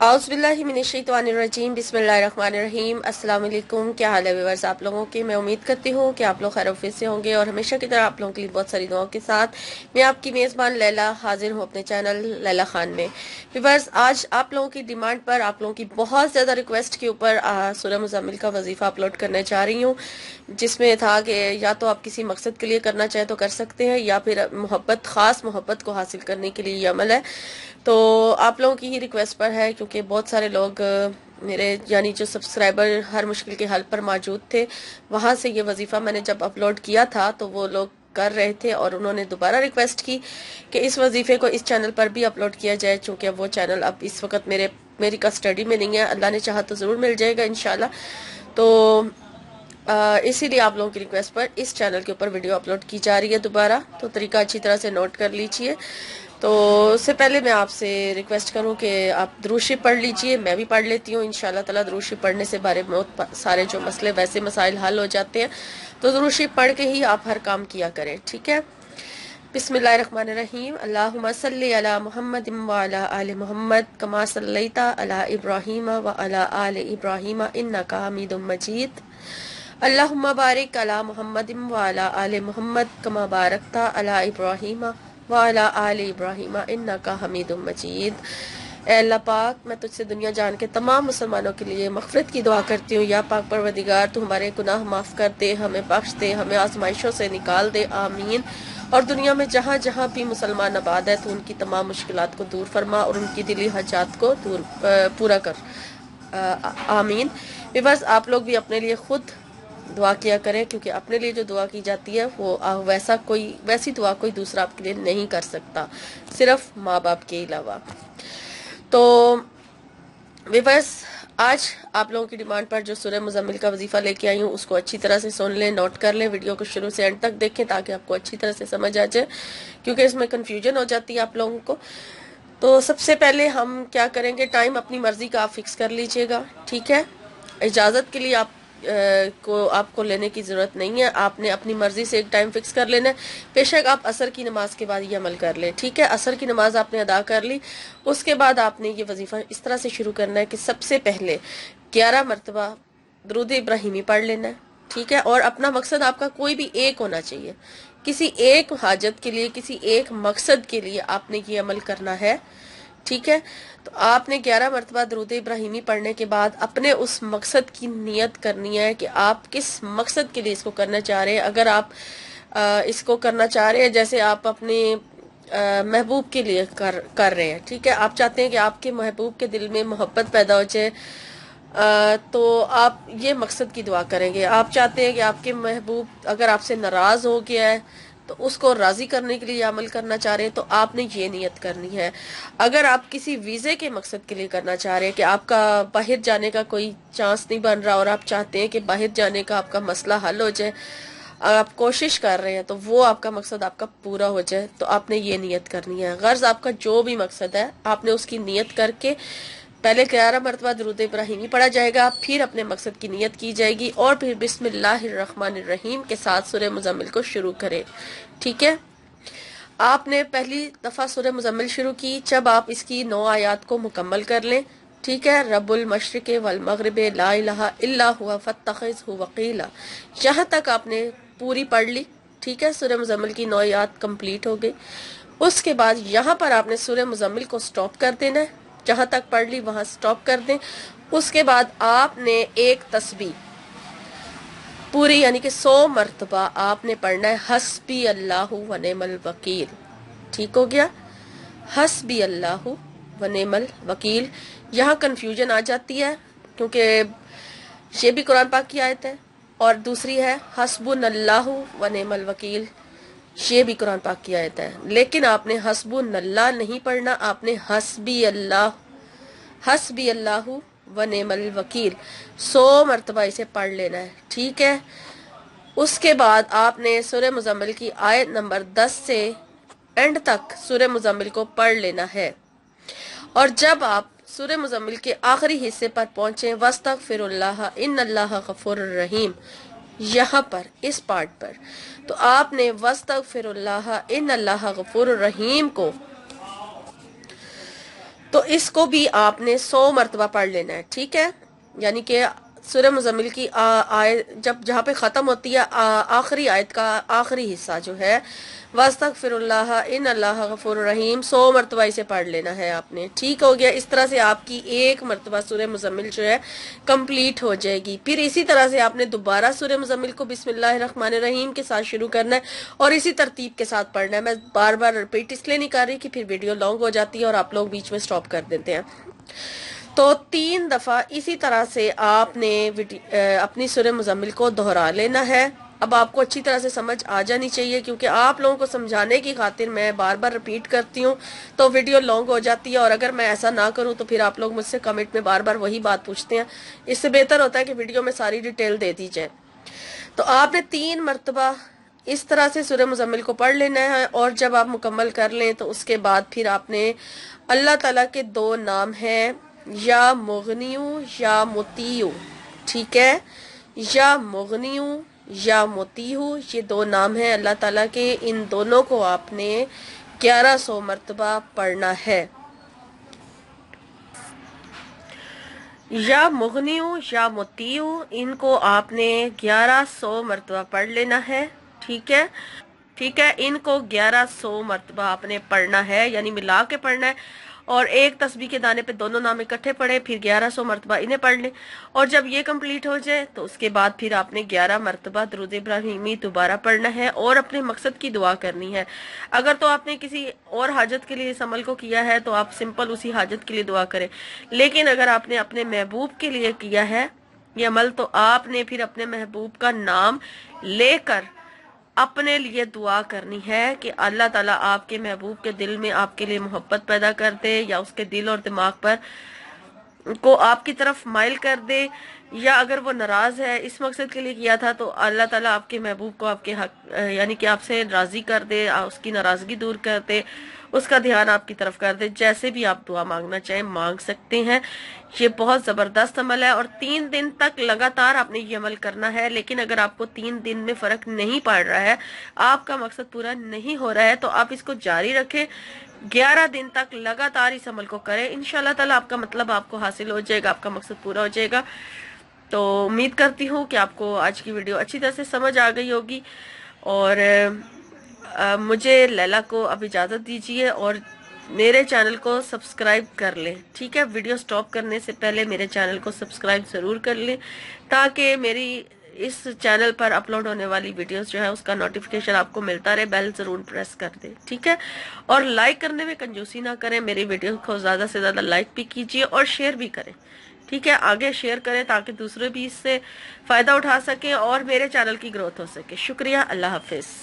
औज़ुबिल्लाहिमिनश्शैतानिर्रजीम बिस्मिल्लाहिर्रहमानिर्रहीम। अस्सलाम वालेकुम। क्या हाल है व्यूअर्स आप लोगों के। मैं उम्मीद करती हूँ कि आप लोग खैर से होंगे और हमेशा की तरह आप लोगों के लिए बहुत सारी दुआओं के साथ मैं आपकी मेज़बान लैला हाजिर हूँ अपने चैनल लैला खान में। व्यूअर्स आज आप लोगों की डिमांड पर, आप लोगों की बहुत ज़्यादा रिक्वेस्ट के ऊपर सूरह मुज़म्मिल का वजीफ़ा अपलोड करने जा रही हूँ, जिसमें था कि या तो आप किसी मकसद के लिए करना चाहें तो कर सकते हैं, या फिर ख़ास मोहब्बत को हासिल करने के लिए ये अमल है। तो आप लोगों की ही रिक्वेस्ट पर है, क्योंकि बहुत सारे लोग मेरे यानी जो सब्सक्राइबर हर मुश्किल के हल पर मौजूद थे, वहाँ से ये वजीफ़ा मैंने जब अपलोड किया था तो वो लोग कर रहे थे और उन्होंने दोबारा रिक्वेस्ट की कि इस वजीफ़े को इस चैनल पर भी अपलोड किया जाए, चूँकि वो चैनल अब इस वक्त मेरी कस्टडी में नहीं है। अल्लाह ने चाहा तो ज़रूर मिल जाएगा इंशाल्लाह। तो इसीलिए आप लोगों की रिक्वेस्ट पर इस चैनल के ऊपर वीडियो अपलोड की जा रही है दोबारा। तो तरीका अच्छी तरह से नोट कर लीजिए। तो उससे पहले मैं आपसे रिक्वेस्ट करूं कि आप दुरूद शरीफ पढ़ लीजिए। मैं भी पढ़ लेती हूँ इंशाल्लाह ताला। दुरूद शरीफ पढ़ने से बारे में बहुत सारे जो मसले वैसे मसाइल हल हो जाते हैं। तो दुरूद शरीफ पढ़ के ही आप हर काम किया करें, ठीक है। बिस्मिल्लाहिर्रहमानिर्रहीम। अल्लाहुम्मा सल्ली अला मुहम्मद व अला आलि मुहम्मद कमा सल्लैता अला इब्राहीम व अला आलि इब्राहीम इन्नका हमीदुम मजीद। अल्लाहुम्मा बारिक अला मुहम्मद व अला आलि मुहम्मद कमा बारकता अला इब्राहीम व अला आलि इब्राहीम इन्नका हमीदुम मजीद। ऐ अल्लाह पाक, मैं तुझसे दुनिया जान के तमाम मुसलमानों के लिए मग़फ़िरत की दुआ करती हूँ। या पाक परवरदिगार, तू हमारे गुनाह माफ़ कर दे, हमें बख्श दे, हमें आजमाइशों से निकाल दे, आमीन। और दुनिया में जहाँ जहाँ भी मुसलमान आबाद है तो उनकी तमाम मुश्किलात को दूर फरमा और उनकी दिली हजात को पूरा कर, आमीन। बस आप लोग भी अपने लिए खुद दुआ किया करें, क्योंकि अपने लिए जो दुआ की जाती है वो वैसी दुआ कोई दूसरा आपके लिए नहीं कर सकता, सिर्फ माँ बाप के अलावा। तो बस आज आप लोगों की डिमांड पर जो सूरह मुज़म्मिल का वजीफ़ा लेके आई हूँ उसको अच्छी तरह से सुन लें, नोट कर लें, वीडियो को शुरू से एंड तक देखें ताकि आपको अच्छी तरह से समझ आ जाए, क्योंकि इसमें कन्फ्यूजन हो जाती है आप लोगों को। तो सबसे पहले हम क्या करेंगे, टाइम अपनी मर्जी का आप फिक्स कर लीजिएगा, ठीक है। इजाज़त के लिए आपको लेने की ज़रूरत नहीं है। आपने अपनी मर्जी से एक टाइम फिक्स कर लेना है। बेशक आप असर की नमाज के बाद ये अमल कर लें, ठीक है। असर की नमाज आपने अदा कर ली, उसके बाद आपने ये वजीफ़ा इस तरह से शुरू करना है कि सबसे पहले 11 मरतबा दुरूद इब्राहिमी पढ़ लेना है, ठीक है। और अपना मकसद आपका कोई भी एक होना चाहिए, किसी एक हाजत के लिए, किसी एक मकसद के लिए आपने ये अमल करना है, ठीक है। तो आपने 11 मरतबा दुरूद इब्राहिमी पढ़ने के बाद अपने उस मकसद की नियत करनी है कि आप किस मकसद के लिए इसको करना चाह रहे हैं। अगर आप इसको करना चाह रहे हैं, जैसे आप अपने महबूब के लिए कर रहे हैं, ठीक है। आप चाहते हैं कि आपके महबूब के दिल में मोहब्बत पैदा हो जाए, तो आप ये मकसद की दुआ करेंगे। आप चाहते हैं कि आपके महबूब अगर आपसे नाराज़ हो गया है तो उसको राज़ी करने के लिए अमल करना चाह रहे हैं, तो आपने ये नियत करनी है। अगर आप किसी वीज़े के मकसद के लिए करना चाह रहे हैं कि आपका बाहर जाने का कोई चांस नहीं बन रहा और आप चाहते हैं कि बाहर जाने का आपका मसला हल हो जाए, आप कोशिश कर रहे हैं तो वो आपका मकसद आपका पूरा हो जाए, तो आपने ये नियत करनी है। गर्ज आपका जो भी मकसद है आपने उसकी नियत करके पहले 11 मरतबा दुरूद इब्राहिमी पढ़ा जाएगा, फिर अपने मकसद की नियत की जाएगी और फिर बिस्मिल्लाहिर्रहमानिर्रहीम के साथ सूरह मुज़म्मिल को शुरू करें, ठीक है। आपने पहली दफ़ा सूरह मुज़म्मिल शुरू की जब आप इसकी 9 आयात को मुकम्मल कर लें, ठीक है। रब्बुल मशरिक़ वल मग़रिब ला इलाहा इल्ला हुवा फत्तख़िज़हु वक़ीला, यहाँ तक आपने पूरी पढ़ ली, ठीक है। सूरह मुज़म्मिल की 9 आयात कंप्लीट हो गई। उसके बाद यहाँ पर आपने सूरह मुज़म्मिल को स्टॉप कर देना है, जहाँ तक पढ़ ली वहाँ स्टॉप कर दें। उसके बाद आपने एक तस्बीह पूरी यानी कि 100 मरतबा आपने पढ़ना है, हस्बी अल्लाहु व निअमल वकील, ठीक हो गया। हस्बी अल्लाहु व निअमल वकील। यहाँ कन्फ्यूजन आ जाती है क्योंकि ये भी कुरान पाक की आयत है और दूसरी है हस्बुनल्लाहु व निअमल वकील, ये भी कुरान पाक की आयत है। लेकिन आपने हस्बुनल्लाह नहीं पढ़ना, आपने हस्बी अल्लाहु व निअमल वकील 100 मरतबा इसे पढ़ लेना है, ठीक है। उसके बाद आपने सूरह मुज़म्मिल की आयत नंबर 10 से एंड तक सूरह मुज़म्मिल को पढ़ लेना है। और जब आप सूरह मुज़म्मिल के आखिरी हिस्से पर पहुंचे, वस्तगफिरुल्लाह इन्नल्लाह गफूरुर रहीम, यहाँ पर इस पार्ट पर तो आपने वस्तगफिरुल्लाह इन्नल्लाह गफूरुर रहीम को तो इसको भी आपने 100 मरतबा पढ़ लेना है, ठीक है। यानी कि सूरह मुज़म्मिल की आयत जब जहाँ पे ख़त्म होती है आखिरी आयत का आखिरी हिस्सा जो है, वस्तगफिरुल्लाह इन अल्लाह गफूर रहीम, 100 मरतबा इसे पढ़ लेना है आपने। ठीक हो गया। इस तरह से आपकी एक मरतबा सूरह मुज़म्मिल जो है कंप्लीट हो जाएगी। फिर इसी तरह से आपने दोबारा सूरह मुज़म्मिल को बिस्मिल्लाहिर्रहमानिर्रहीम के साथ शुरू करना है और इसी तरतीब के साथ पढ़ना है। मैं बार बार रिपीट इसलिए नहीं कर रही कि फिर वीडियो लॉन्ग हो जाती है और आप लोग बीच में स्टॉप कर देते हैं। तो 3 दफा इसी तरह से आपने अपनी सूरह मुज़म्मिल को दोहरा लेना है। अब आपको अच्छी तरह से समझ आ जानी चाहिए, क्योंकि आप लोगों को समझाने की खातिर मैं बार बार रिपीट करती हूँ तो वीडियो लॉन्ग हो जाती है। और अगर मैं ऐसा ना करूँ तो फिर आप लोग मुझसे कमेंट में बार बार वही बात पूछते हैं। इससे बेहतर होता है कि वीडियो में सारी डिटेल दे दी जाए। तो आपने 3 मरतबा इस तरह से सूरह मुज़म्मिल को पढ़ लेना है। और जब आप मुकम्मल कर लें तो उसके बाद फिर आपने अल्लाह ताला के 2 नाम हैं, या मुगनियु या मुतीयु, ठीक है। या मुगनियु या मुतीयु, ये 2 नाम हैं अल्लाह ताला के। इन दोनों को आपने 1100 मरतबा पढ़ना है। या मुगनियु या मुतीयु, इनको आपने 1100 मरतबा पढ़ लेना है, ठीक है। ठीक है, इनको 1100 मरतबा आपने पढ़ना है, यानी मिला के पढ़ना है। और एक तस्बीह के दाने पे दोनों नाम इकट्ठे पढ़े, फिर 1100 मरतबा इन्हें पढ़ लें। और जब ये कंप्लीट हो जाए तो उसके बाद फिर आपने 11 मरतबा दुरूद इब्राहिमी दोबारा पढ़ना है और अपने मकसद की दुआ करनी है। अगर तो आपने किसी और हाजत के लिए इस अमल को किया है तो आप सिंपल उसी हाजत के लिए दुआ करें। लेकिन अगर आपने अपने महबूब के लिए किया है ये अमल, तो आपने फिर अपने महबूब का नाम लेकर अपने लिए दुआ करनी है कि अल्लाह ताला आपके महबूब के दिल में आपके लिए मोहब्बत पैदा कर दे, या उसके दिल और दिमाग पर को आपकी तरफ माइल कर दे। या अगर वो नाराज है, इस मकसद के लिए किया था, तो अल्लाह ताला आपके महबूब को आपके हक यानी कि आपसे राजी कर दे, उसकी नाराजगी दूर कर दे, उसका ध्यान आपकी तरफ कर दे। जैसे भी आप दुआ मांगना चाहें मांग सकते हैं। ये बहुत जबरदस्त अमल है और 3 दिन तक लगातार आपने ये अमल करना है। लेकिन अगर आपको 3 दिन में फर्क नहीं पड़ रहा है, आपका मकसद पूरा नहीं हो रहा है, तो आप इसको जारी रखें। 11 दिन तक लगातार इस अमल को करें। इंशाल्लाह ताला आपका मतलब आपको हासिल हो जाएगा, आपका मकसद पूरा हो जाएगा। तो उम्मीद करती हूँ कि आपको आज की वीडियो अच्छी तरह से समझ आ गई होगी। और मुझे लैला को अब इजाज़त दीजिए और मेरे चैनल को सब्सक्राइब कर लें, ठीक है। वीडियो स्टॉप करने से पहले मेरे चैनल को सब्सक्राइब ज़रूर कर लें, ताकि मेरी इस चैनल पर अपलोड होने वाली वीडियोस जो है उसका नोटिफिकेशन आपको मिलता रहे। बेल ज़रूर प्रेस कर दें, ठीक है। और लाइक करने में कंजूसी ना करें, मेरी वीडियो को ज़्यादा से ज़्यादा लाइक भी कीजिए और शेयर भी करें, ठीक है। आगे शेयर करें ताकि दूसरे भी इससे फ़ायदा उठा सकें और मेरे चैनल की ग्रोथ हो सके। शुक्रिया, अल्लाह हाफिज़।